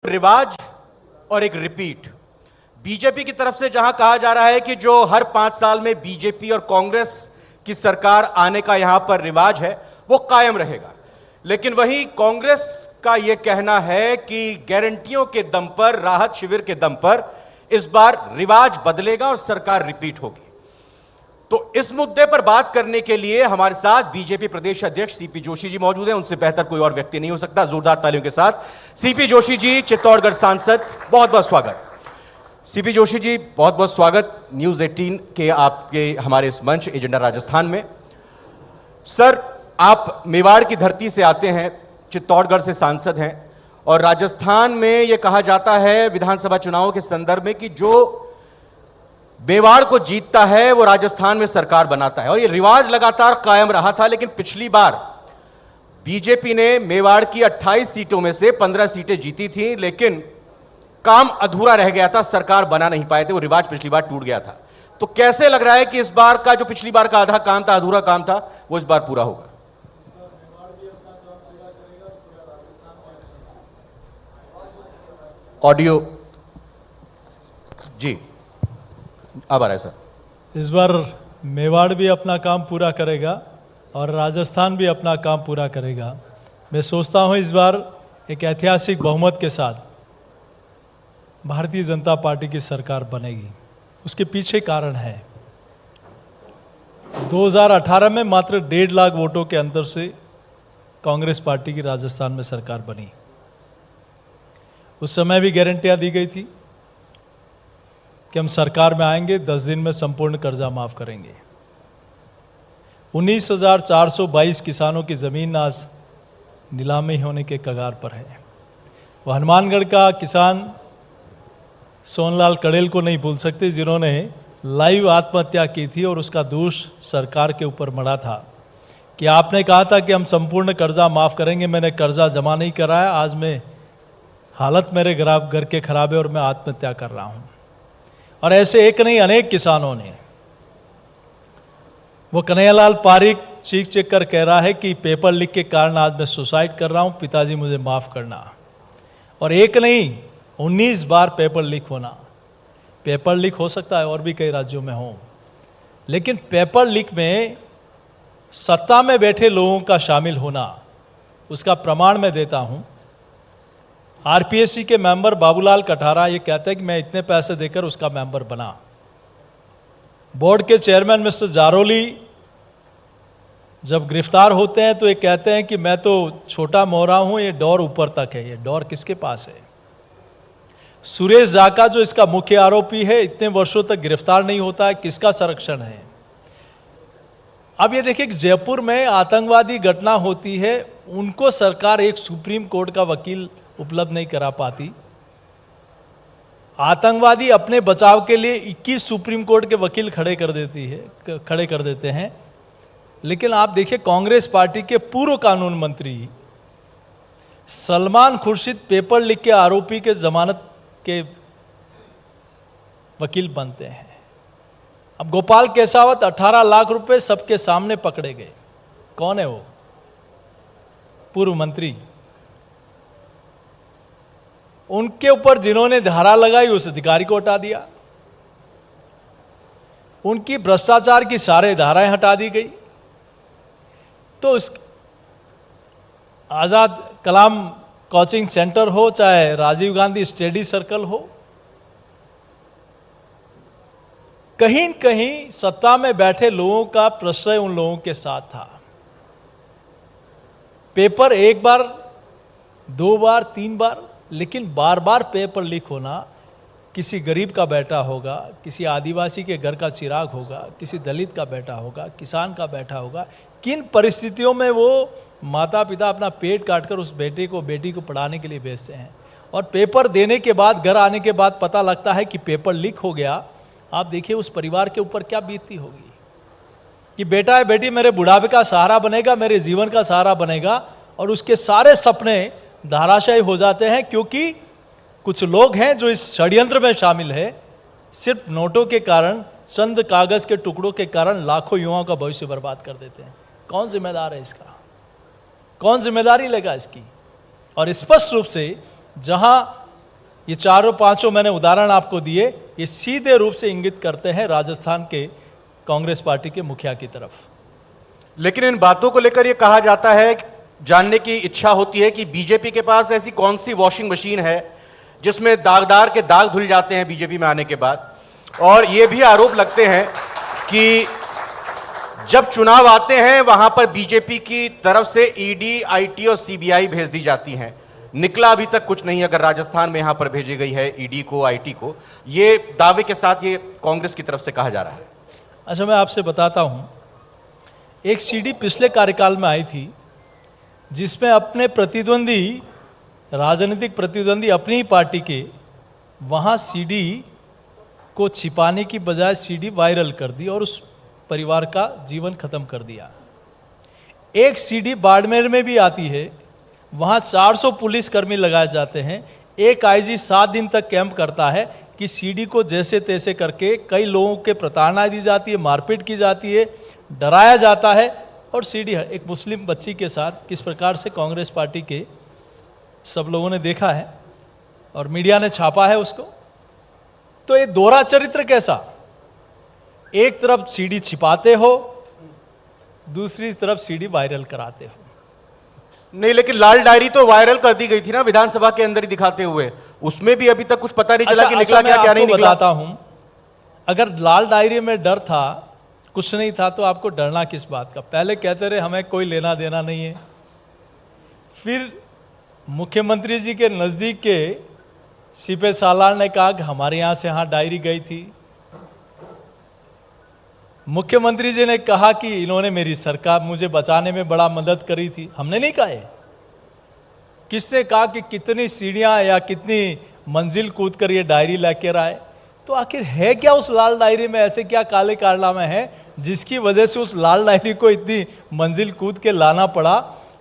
रिवाज और एक रिपीट। बीजेपी की तरफ से जहां कहा जा रहा है कि जो हर 5 साल में बीजेपी और कांग्रेस की सरकार आने का यहां पर रिवाज है वो कायम रहेगा, लेकिन वहीं कांग्रेस का यह कहना है कि गारंटियों के दम पर, राहत शिविर के दम पर इस बार रिवाज बदलेगा और सरकार रिपीट होगी। तो इस मुद्दे पर बात करने के लिए हमारे साथ बीजेपी प्रदेश अध्यक्ष सीपी जोशी जी मौजूद हैं। उनसे बेहतर कोई और व्यक्ति नहीं हो सकता। जोरदार तालियों के साथ सीपी जोशी जी, चित्तौड़गढ़ सांसद, बहुत बहुत स्वागत। सीपी जोशी जी, बहुत बहुत स्वागत न्यूज 18 के आपके हमारे इस मंच एजेंडा राजस्थान में। सर, आप मेवाड़ की धरती से आते हैं, चित्तौड़गढ़ से सांसद हैं, और राजस्थान में यह कहा जाता है विधानसभा चुनावों के संदर्भ में कि जो मेवाड़ को जीतता है वो राजस्थान में सरकार बनाता है, और ये रिवाज लगातार कायम रहा था। लेकिन पिछली बार बीजेपी ने मेवाड़ की 28 सीटों में से 15 सीटें जीती थी, लेकिन काम अधूरा रह गया था, सरकार बना नहीं पाए थे, वो रिवाज पिछली बार टूट गया था। तो कैसे लग रहा है कि इस बार का जो पिछली बार का आधा काम था, अधूरा काम था, वो इस बार पूरा होगा? ऑडियो जी अब आ रहा है सर। इस बार मेवाड़ भी अपना काम पूरा करेगा और राजस्थान भी अपना काम पूरा करेगा। मैं सोचता हूं इस बार एक ऐतिहासिक बहुमत के साथ भारतीय जनता पार्टी की सरकार बनेगी। उसके पीछे कारण है, 2018 में मात्र 1.5 लाख वोटों के अंतर से कांग्रेस पार्टी की राजस्थान में सरकार बनी। उस समय भी गारंटियां दी गई थी कि हम सरकार में आएंगे, 10 दिन में संपूर्ण कर्जा माफ करेंगे। 19,422 किसानों की जमीन आज नीलामी होने के कगार पर है। वो हनुमानगढ़ का किसान सोनलाल कड़ेल को नहीं भूल सकते, जिन्होंने लाइव आत्महत्या की थी, और उसका दोष सरकार के ऊपर मड़ा था कि आपने कहा था कि हम संपूर्ण कर्जा माफ करेंगे, मैंने कर्जा जमा नहीं कराया, आज मैं हालत मेरे घर के खराब है और मैं आत्महत्या कर रहा हूं। और ऐसे एक नहीं अनेक किसानों ने, वो कन्हैयालाल पारीक चीख चीख कर कह रहा है कि पेपर लीक के कारण आज मैं सुसाइड कर रहा हूं, पिताजी मुझे माफ करना। और एक नहीं 19 बार पेपर लीक होना। पेपर लीक हो सकता है और भी कई राज्यों में हो, लेकिन पेपर लीक में सत्ता में बैठे लोगों का शामिल होना, उसका प्रमाण मैं देता हूं। आरपीएससी के मेंबर बाबूलाल कठारा ये कहते हैं कि मैं इतने पैसे देकर उसका मेंबर बना। बोर्ड के चेयरमैन मिस्टर जारोली जब गिरफ्तार होते हैं तो ये कहते हैं कि मैं तो छोटा मोहरा हूं, ये डोर ऊपर तक है। ये डोर किसके पास है? सुरेश जाका जो इसका मुख्य आरोपी है, इतने वर्षों तक गिरफ्तार नहीं होता है, किसका संरक्षण है? अब ये देखिए, जयपुर में आतंकवादी घटना होती है, उनको सरकार एक सुप्रीम कोर्ट का वकील उपलब्ध नहीं करा पाती। आतंकवादी अपने बचाव के लिए 21 सुप्रीम कोर्ट के वकील खड़े कर देते हैं। लेकिन आप देखिए, कांग्रेस पार्टी के पूर्व कानून मंत्री सलमान खुर्शीद पेपर लीक के आरोपी के जमानत के वकील बनते हैं। अब गोपाल केसावत 18 लाख रुपए सबके सामने पकड़े गए। कौन है वो? पूर्व मंत्री। उनके ऊपर जिन्होंने धारा लगाई उस अधिकारी को हटा दिया। उनकी भ्रष्टाचार की सारे धाराएं हटा दी गई। तो उस आजाद कलाम कोचिंग सेंटर हो, चाहे राजीव गांधी स्टडी सर्कल हो, कहीं न कहीं सत्ता में बैठे लोगों का प्रश्रय उन लोगों के साथ था। पेपर एक बार, 2 बार, 3 बार, लेकिन बार बार पेपर लीक होना, किसी गरीब का बेटा होगा, किसी आदिवासी के घर का चिराग होगा, किसी दलित का बेटा होगा, किसान का बेटा होगा, किन परिस्थितियों में वो माता पिता अपना पेट काटकर उस बेटे को, बेटी को पढ़ाने के लिए भेजते हैं, और पेपर देने के बाद, घर आने के बाद पता लगता है कि पेपर लीक हो गया। आप देखिए उस परिवार के ऊपर क्या बीतती होगी कि बेटा है, बेटी मेरे बुढ़ापे का सहारा बनेगा, मेरे जीवन का सहारा बनेगा, और उसके सारे सपने धाराशायी हो जाते हैं, क्योंकि कुछ लोग हैं जो इस षड्यंत्र में शामिल है। सिर्फ नोटों के कारण, चंद कागज के टुकड़ों के कारण लाखों युवाओं का भविष्य बर्बाद कर देते हैं। कौन जिम्मेदार है इसका? कौन जिम्मेदारी लेगा इसकी? और स्पष्ट रूप से जहां ये चारों पांचों मैंने उदाहरण आपको दिए, ये सीधे रूप से इंगित करते हैं राजस्थान के कांग्रेस पार्टी के मुखिया की तरफ। लेकिन इन बातों को लेकर यह कहा जाता है, जानने की इच्छा होती है कि बीजेपी के पास ऐसी कौन सी वॉशिंग मशीन है जिसमें दागदार के दाग धुल जाते हैं बीजेपी में आने के बाद। और यह भी आरोप लगते हैं कि जब चुनाव आते हैं वहां पर बीजेपी की तरफ से ईडी, आईटी और सीबीआई भेज दी जाती हैं। निकला अभी तक कुछ नहीं, अगर राजस्थान में यहां पर भेजी गई है ईडी को, आईटी को। ये दावे के साथ ये कांग्रेस की तरफ से कहा जा रहा है। अच्छा, मैं आपसे बताता हूं, एक सीडी पिछले कार्यकाल में आई थी जिसमें अपने प्रतिद्वंदी, राजनीतिक प्रतिद्वंदी अपनी ही पार्टी के, वहां सीडी को छिपाने की बजाय सीडी वायरल कर दी और उस परिवार का जीवन खत्म कर दिया। एक सीडी बाड़मेर में भी आती है, वहां 400 पुलिसकर्मी लगाए जाते हैं। एक आईजी 7 दिन तक कैंप करता है कि सीडी को जैसे तैसे करके कई लोगों के प्रताड़ना दी जाती है, मारपीट की जाती है, डराया जाता है। और सीडी एक मुस्लिम बच्ची के साथ किस प्रकार से कांग्रेस पार्टी के सब लोगों ने देखा है और मीडिया ने छापा है उसको। तो ये दोहरा चरित्र कैसा, एक तरफ सीडी छिपाते हो, दूसरी तरफ सीडी वायरल कराते हो। नहीं, लेकिन लाल डायरी तो वायरल कर दी गई थी ना विधानसभा के अंदर ही दिखाते हुए, उसमें भी अभी तक कुछ पता नहीं चला कि निकला क्या नहीं निकला। बताता हूं, अगर लाल डायरी में डर था, कुछ नहीं था, तो आपको डरना किस बात का। पहले कहते रहे हमें कोई लेना देना नहीं है, फिर मुख्यमंत्री जी के नजदीक के सीपे सालार ने कहा कि हमारे यहां से यहां डायरी गई थी। मुख्यमंत्री जी ने कहा कि इन्होंने मेरी सरकार मुझे बचाने में बड़ा मदद करी थी। हमने नहीं कहा है। किसने कहा कि कितनी सीढ़ियां या कितनी मंजिल कूद कर ये डायरी लेकर आए। तो आखिर है क्या उस लाल डायरी में, ऐसे क्या काले कारनामे हैं जिसकी वजह से उस लाल डायरी को इतनी मंजिल कूद के लाना पड़ा।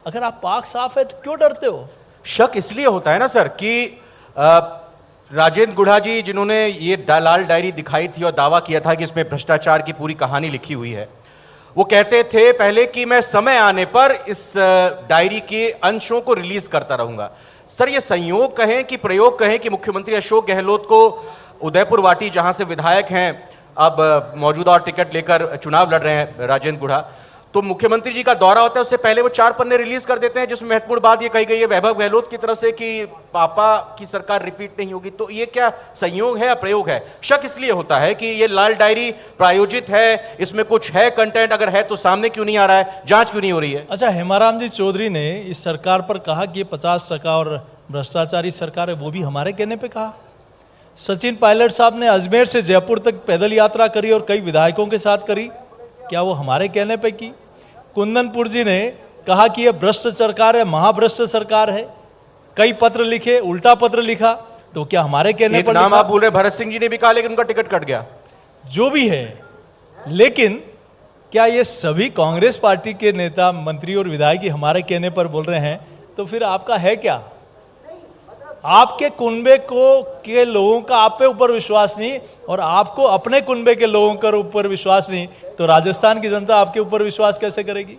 अगर आप पाक साफ है तो क्यों डरते हो? शक इसलिए होता है ना सर कि राजेंद्र गुढ़ा जी, जिन्होंने ये लाल डायरी दिखाई थी और दावा किया था कि इसमें भ्रष्टाचार की पूरी कहानी लिखी हुई है, वो कहते थे पहले कि मैं समय आने पर इस डायरी के अंशों को रिलीज करता रहूंगा। सर, ये संयोग कहें कि प्रयोग कहें कि मुख्यमंत्री अशोक गहलोत को उदयपुर वाटी, जहां से विधायक हैं, अब मौजूदा और टिकट लेकर चुनाव लड़ रहे हैं राजेंद्र गुढ़ा, तो मुख्यमंत्री जी का दौरा होता है, उससे पहले वो 4 पन्ने रिलीज कर देते हैं जिसमें महत्वपूर्ण बात ये कही गई है वैभव गहलोत की तरफ से कि पापा की सरकार रिपीट नहीं होगी। तो ये क्या संयोग है या प्रयोग है? शक इसलिए होता है कि ये लाल डायरी प्रायोजित है, इसमें कुछ है कंटेंट, अगर है तो सामने क्यों नहीं आ रहा है, जांच क्यों नहीं हो रही है? अच्छा, हेमाराम जी चौधरी ने इस सरकार पर कहा कि ये 50% और भ्रष्टाचारी सरकार है, वो भी हमारे कहने पर कहा। सचिन पायलट साहब ने अजमेर से जयपुर तक पैदल यात्रा करी और कई विधायकों के साथ करी, क्या वो हमारे कहने पे की? कुंदनपुर जी ने कहा कि यह भ्रष्ट सरकार है, महाभ्रष्ट सरकार है, कई पत्र लिखे, उल्टा पत्र लिखा, तो क्या हमारे कहने पर? नाम आप बोल रहे भरत सिंह जी ने भी कहा, लेकिन उनका टिकट कट गया। जो भी है, लेकिन क्या ये सभी कांग्रेस पार्टी के नेता, मंत्री और विधायक हमारे कहने पर बोल रहे हैं? तो फिर आपका है क्या? आपके कुनबे को के लोगों का आप पे ऊपर विश्वास नहीं और आपको अपने कुनबे के लोगों के ऊपर विश्वास नहीं, तो राजस्थान की जनता आपके ऊपर विश्वास कैसे करेगी?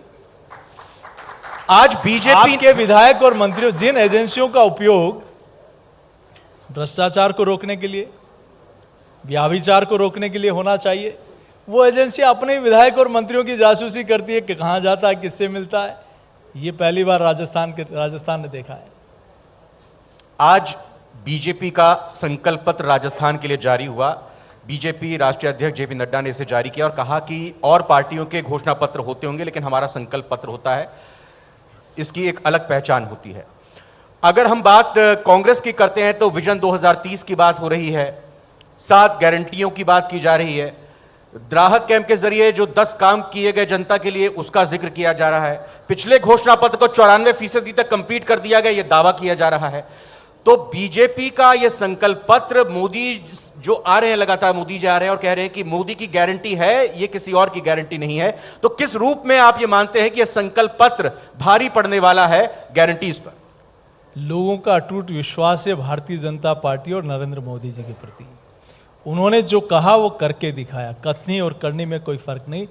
आज बीजेपी के विधायक और मंत्रियों, जिन एजेंसियों का उपयोग भ्रष्टाचार को रोकने के लिए, व्याभिचार को रोकने के लिए होना चाहिए, वो एजेंसी अपने विधायक और मंत्रियों की जासूसी करती है कि कहां जाता है, किससे मिलता है। ये पहली बार राजस्थान ने देखा है। आज बीजेपी का संकल्प पत्र राजस्थान के लिए जारी हुआ। बीजेपी राष्ट्रीय अध्यक्ष जेपी नड्डा ने इसे जारी किया और कहा कि और पार्टियों के घोषणा पत्र होते होंगे, लेकिन हमारा संकल्प पत्र होता है, इसकी एक अलग पहचान होती है। अगर हम बात कांग्रेस की करते हैं तो विजन 2030 की बात हो रही है, 7 गारंटियों की बात की जा रही है, राहत कैंप के जरिए जो 10 काम किए गए जनता के लिए उसका जिक्र किया जा रहा है, पिछले घोषणा पत्र को 94% तक कंप्लीट कर दिया गया, यह दावा किया जा रहा है। तो बीजेपी का यह संकल्प पत्र, मोदी जो आ रहे हैं, लगातार मोदी जी आ रहे हैं और कह रहे हैं कि मोदी की गारंटी है, यह किसी और की गारंटी नहीं है, तो किस रूप में आप यह मानते हैं कि यह संकल्प पत्र भारी पड़ने वाला है गारंटीज पर? लोगों का अटूट विश्वास है भारतीय जनता पार्टी और नरेंद्र मोदी जी के प्रति। उन्होंने जो कहा वो करके दिखाया, कथनी और करनी में कोई फर्क नहीं।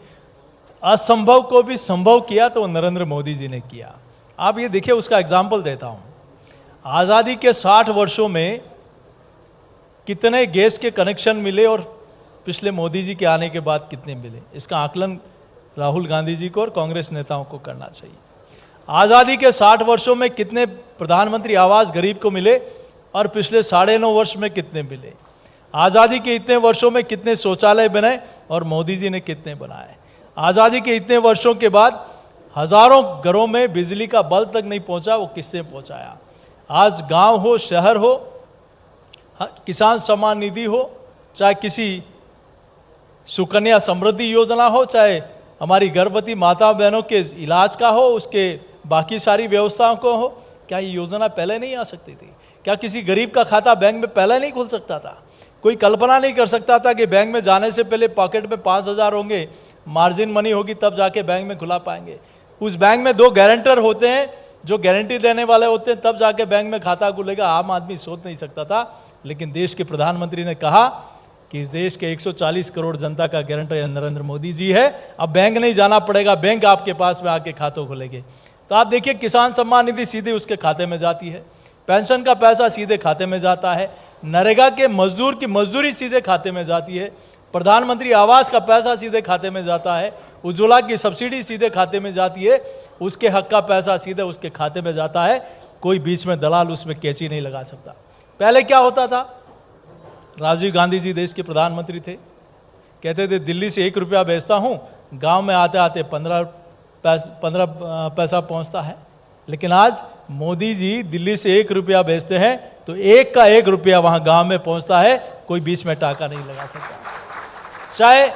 असंभव को भी संभव किया तो नरेंद्र मोदी जी ने किया। आप ये देखिए, उसका एग्जाम्पल देता हूं। आज़ादी के 60 वर्षों में कितने गैस के कनेक्शन मिले और पिछले मोदी जी के आने के बाद कितने मिले, इसका आकलन राहुल गांधी जी को और कांग्रेस नेताओं को करना चाहिए। आज़ादी के 60 वर्षों में कितने प्रधानमंत्री आवास गरीब को मिले और पिछले 9.5 वर्ष में कितने मिले। आज़ादी के इतने वर्षों में कितने शौचालय बने और मोदी जी ने कितने बनाए। आज़ादी के इतने वर्षों के बाद हजारों घरों में बिजली का बल्ब तक नहीं पहुंचा, वो किसने पहुंचाया। आज गांव हो, शहर हो, किसान सम्मान निधि हो, चाहे किसी सुकन्या समृद्धि योजना हो, चाहे हमारी गर्भवती माता बहनों के इलाज का हो, उसके बाकी सारी व्यवस्थाओं को हो, क्या ये योजना पहले नहीं आ सकती थी? क्या किसी गरीब का खाता बैंक में पहले नहीं खुल सकता था? कोई कल्पना नहीं कर सकता था कि बैंक में जाने से पहले पॉकेट में 5,000 होंगे, मार्जिन मनी होगी, तब जाके बैंक में खुला पाएंगे। उस बैंक में 2 गारंटर होते हैं जो गारंटी देने वाले होते हैं, तब जाके बैंक में खाता खुलेगा। आम आदमी सोच नहीं सकता था, लेकिन देश के प्रधानमंत्री ने कहा कि इस देश के 140 करोड़ जनता का गारंटर नरेंद्र मोदी जी है, अब बैंक नहीं जाना पड़ेगा, बैंक आपके पास में आके खाते खुलेंगे। तो आप देखिए, किसान सम्मान निधि सीधे उसके खाते में जाती है, पेंशन का पैसा सीधे खाते में जाता है, नरेगा के मजदूर की मजदूरी सीधे खाते में जाती है, प्रधानमंत्री आवास का पैसा सीधे खाते में जाता है, उज्ज्वला की सब्सिडी सीधे खाते में जाती है, उसके हक का पैसा सीधे उसके खाते में जाता है। कोई बीच में दलाल उसमें कैंची नहीं लगा सकता। पहले क्या होता था? राजीव गांधी जी देश के प्रधानमंत्री थे, कहते थे दिल्ली से 1 रुपया भेजता हूं, गांव में आते आते 15 पैसा पहुंचता है। लेकिन आज मोदी जी दिल्ली से 1 रुपया भेजते हैं तो 1 का 1 रुपया वहां गांव में पहुंचता है, कोई बीच में टाका नहीं लगा सकता। चाहे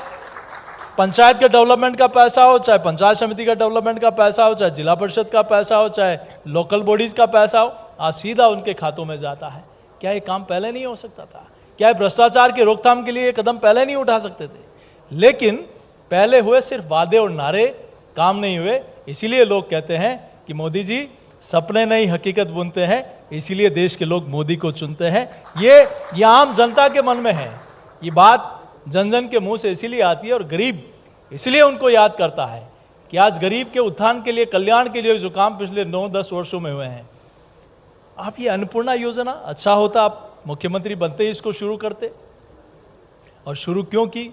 पंचायत के डेवलपमेंट का पैसा हो, चाहे पंचायत समिति का डेवलपमेंट का पैसा हो, चाहे जिला परिषद का पैसा हो, चाहे लोकल बॉडीज का पैसा हो, आज सीधा उनके खातों में जाता है। क्या ये काम पहले नहीं हो सकता था? क्या भ्रष्टाचार की रोकथाम के लिए कदम पहले नहीं उठा सकते थे? लेकिन पहले हुए सिर्फ वादे और नारे, काम नहीं हुए। इसीलिए लोग कहते हैं कि मोदी जी सपने नहीं हकीकत बुनते हैं, इसीलिए देश के लोग मोदी को चुनते हैं। ये आम जनता के मन में है, ये बात जन जन के मुंह से इसीलिए आती है और गरीब इसलिए उनको याद करता है कि आज गरीब के उत्थान के लिए, कल्याण के लिए जो काम पिछले 9-10 वर्षों में हुए हैं। आप ये अन्नपूर्णा योजना, अच्छा होता आप मुख्यमंत्री बनते ही इसको शुरू करते। और शुरू क्यों की?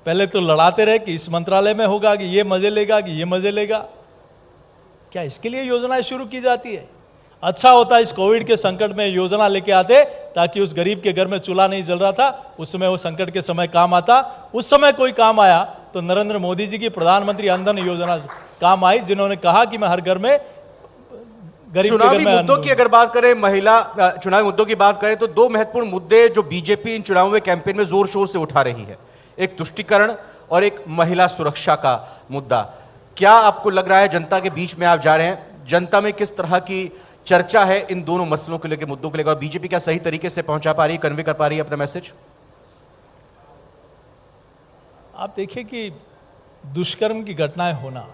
पहले तो लड़ाते रहे कि इस मंत्रालय में होगा, कि ये मजे लेगा, कि ये मजे लेगा। क्या इसके लिए योजनाएं शुरू की जाती है? अच्छा होता इस कोविड के संकट में योजना लेके आते, ताकि उस गरीब के घर में चूल्हा नहीं जल रहा था, उस समय वो संकट के समय काम आता। उस समय कोई काम आया तो नरेंद्र मोदी जी की प्रधानमंत्री अन्न योजना काम आई, जिन्होंने कहा कि मैं हर घर में चुनावी मुद्दों की अगर बात करें, चुनावी मुद्दों की बात करें तो 2 महत्वपूर्ण मुद्दे जो बीजेपी इन चुनावों में कैंपेन में जोर शोर से उठा रही है, एक तुष्टीकरण और एक महिला सुरक्षा का मुद्दा। क्या आपको लग रहा है जनता के बीच में आप जा रहे हैं, जनता में किस तरह की चर्चा है इन दोनों मसलों को लेकर, मुद्दों को लेकर, और बीजेपी क्या सही तरीके से पहुंचा पा रही है, कन्वे कर पा रही है अपना मैसेज? आप देखिए कि दुष्कर्म की घटनाएं होना,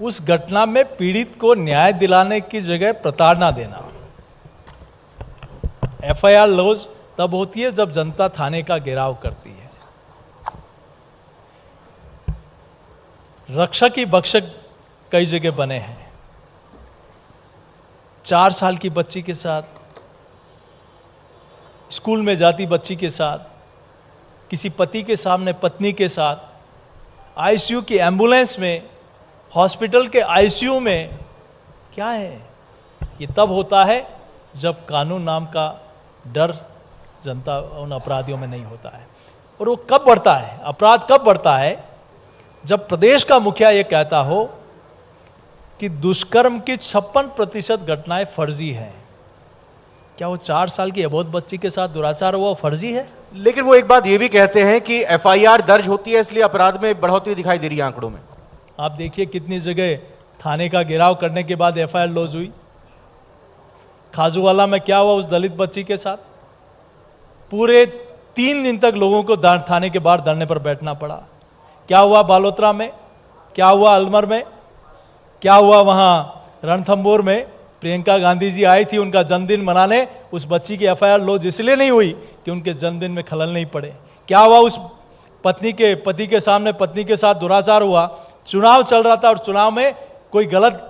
उस घटना में पीड़ित को न्याय दिलाने की जगह प्रताड़ना देना। एफआईआर लॉज तब होती है जब जनता थाने का घेराव करती है। रक्षक ही भक्षक कई जगह बने हैं। 4 साल की बच्ची के साथ, स्कूल में जाती बच्ची के साथ, किसी पति के सामने पत्नी के साथ, आईसीयू की एम्बुलेंस में, हॉस्पिटल के आईसीयू में। क्या है ये? तब होता है जब कानून नाम का डर जनता उन अपराधियों में नहीं होता है। और वो कब बढ़ता है, अपराध कब बढ़ता है? जब प्रदेश का मुखिया ये कहता हो कि दुष्कर्म की 56% घटनाएं फर्जी हैं। क्या वो 4 साल की अबोध बच्ची के साथ दुराचार हुआ फर्जी है? लेकिन वो एक बात ये भी कहते हैं कि एफआईआर दर्ज होती है इसलिए अपराध में बढ़ोतरी दिखाई दे रही है आंकड़ों में। आप देखिए कितनी जगह थाने का घेराव करने के बाद एफआईआर लॉज हुई। खाजूवाला में क्या हुआ उस दलित बच्ची के साथ? पूरे 3 दिन तक लोगों को थाने के बाहर धरने पर बैठना पड़ा। क्या हुआ बालोतरा में? क्या हुआ अलमर में? क्या हुआ वहां रणथंभौर में? प्रियंका गांधी जी आई थी उनका जन्मदिन मनाने, उस बच्ची की एफआईआर लॉज इसलिए नहीं हुई कि उनके जन्मदिन में खलल नहीं पड़े। क्या हुआ उस पति के सामने पत्नी के साथ दुराचार हुआ, चुनाव चल रहा था और चुनाव में कोई गलत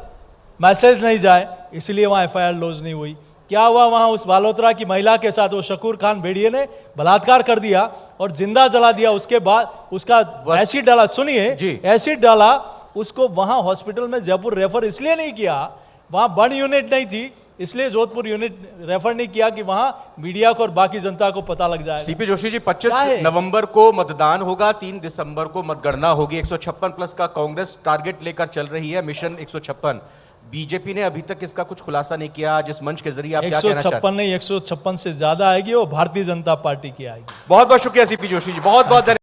मैसेज नहीं जाए इसलिए वहां एफआईआर लॉज नहीं हुई। क्या हुआ वहां उस बालोतरा की महिला के साथ? वो शकूर खान भेड़िए ने बलात्कार कर दिया और जिंदा जला दिया। उसके बाद उसका एसिड डाला, सुनिए, एसिड डाला उसको। वहां हॉस्पिटल में जयपुर रेफर इसलिए नहीं किया, वहां बर्न यूनिट नहीं थी, इसलिए जोधपुर यूनिट रेफर नहीं किया कि वहां मीडिया को और बाकी जनता को पता लग जाए। सीपी जोशी जी, 25 नवंबर को मतदान होगा, 3 दिसंबर को मतगणना होगी। 156 प्लस का कांग्रेस टारगेट लेकर चल रही है, मिशन 156। बीजेपी ने अभी तक इसका कुछ खुलासा नहीं किया। जिस मंच के जरिए आप क्या कहना चाहते हैं? 156 नहीं, 156 से ज्यादा आएगी, वो भारतीय जनता पार्टी की आएगी। बहुत बहुत शुक्रिया सीपी जोशी जी, बहुत बहुत धन्यवाद।